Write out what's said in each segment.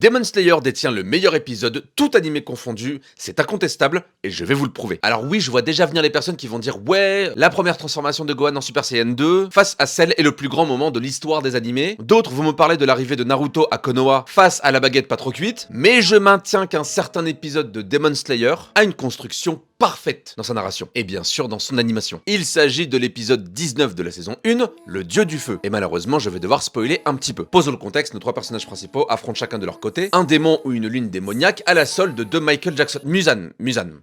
Demon Slayer détient le meilleur épisode, tout animé confondu, c'est incontestable, et je vais vous le prouver. Alors oui, je vois déjà venir les personnes qui vont dire « Ouais, la première transformation de Gohan en Super Saiyan 2, face à celle est le plus grand moment de l'histoire des animés. » D'autres vont me parler de l'arrivée de Naruto à Konoha face à la baguette pas trop cuite, mais je maintiens qu'un certain épisode de Demon Slayer a une construction parfaite dans sa narration, et bien sûr dans son animation. Il s'agit de l'épisode 19 de la saison 1, le dieu du feu. Et malheureusement, je vais devoir spoiler un petit peu. Posons le contexte, nos trois personnages principaux affrontent chacun de leur côté un démon ou une lune démoniaque à la solde de Michael Jackson. Muzan,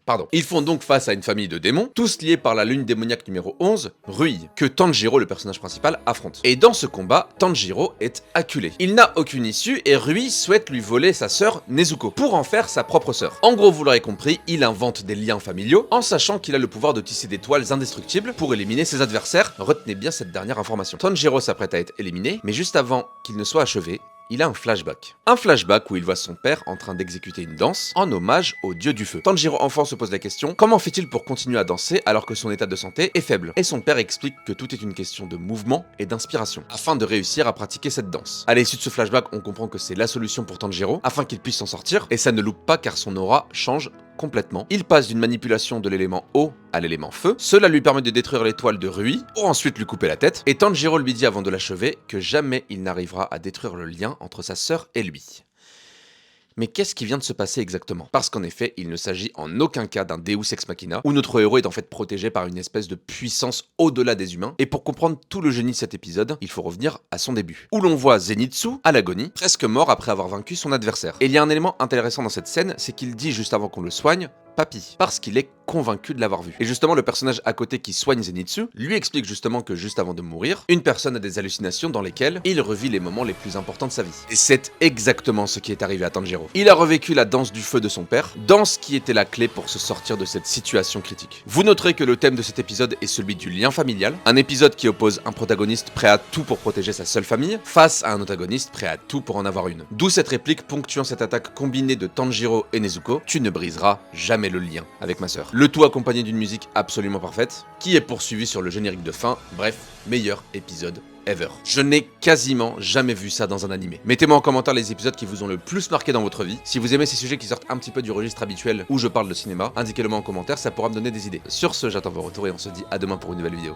pardon. Ils font donc face à une famille de démons, tous liés par la lune démoniaque numéro 11, Rui, que Tanjiro, le personnage principal, affronte. Et dans ce combat, Tanjiro est acculé. Il n'a aucune issue et Rui souhaite lui voler sa sœur Nezuko, pour en faire sa propre sœur. En gros, vous l'aurez compris, il invente des liens familiaux en sachant qu'il a le pouvoir de tisser des toiles indestructibles pour éliminer ses adversaires. Retenez bien cette dernière information. Tanjiro s'apprête à être éliminé, mais juste avant qu'il ne soit achevé, il a un flashback. Un flashback où il voit son père en train d'exécuter une danse en hommage au dieu du feu. Tanjiro enfant se pose la question, comment fait-il pour continuer à danser alors que son état de santé est faible? Et son père explique que tout est une question de mouvement et d'inspiration, afin de réussir à pratiquer cette danse. À l'issue de ce flashback, on comprend que c'est la solution pour Tanjiro, afin qu'il puisse s'en sortir, et ça ne loupe pas car son aura change complètement. Il passe d'une manipulation de l'élément eau à l'élément feu. Cela lui permet de détruire l'étoile de Rui pour ensuite lui couper la tête. Et Tanjiro lui dit avant de l'achever que jamais il n'arrivera à détruire le lien entre sa sœur et lui. Mais qu'est-ce qui vient de se passer exactement? Parce qu'en effet, il ne s'agit en aucun cas d'un Deus Ex Machina, où notre héros est en fait protégé par une espèce de puissance au-delà des humains. Et pour comprendre tout le génie de cet épisode, il faut revenir à son début, où l'on voit Zenitsu, à l'agonie, presque mort après avoir vaincu son adversaire. Et il y a un élément intéressant dans cette scène, c'est qu'il dit juste avant qu'on le soigne, Papy, parce qu'il est convaincu de l'avoir vu. Et justement, le personnage à côté qui soigne Zenitsu lui explique justement que juste avant de mourir, une personne a des hallucinations dans lesquelles il revit les moments les plus importants de sa vie. Et c'est exactement ce qui est arrivé à Tanjiro. Il a revécu la danse du feu de son père, danse qui était la clé pour se sortir de cette situation critique. Vous noterez que le thème de cet épisode est celui du lien familial, un épisode qui oppose un protagoniste prêt à tout pour protéger sa seule famille, face à un antagoniste prêt à tout pour en avoir une. D'où cette réplique ponctuant cette attaque combinée de Tanjiro et Nezuko, tu ne briseras jamais le lien avec ma sœur. Le tout accompagné d'une musique absolument parfaite, qui est poursuivie sur le générique de fin, bref, meilleur épisode ever. Je n'ai quasiment jamais vu ça dans un animé. Mettez-moi en commentaire les épisodes qui vous ont le plus marqué dans votre vie. Si vous aimez ces sujets qui sortent un petit peu du registre habituel où je parle de cinéma, indiquez-le moi en commentaire, ça pourra me donner des idées. Sur ce, j'attends vos retours et on se dit à demain pour une nouvelle vidéo.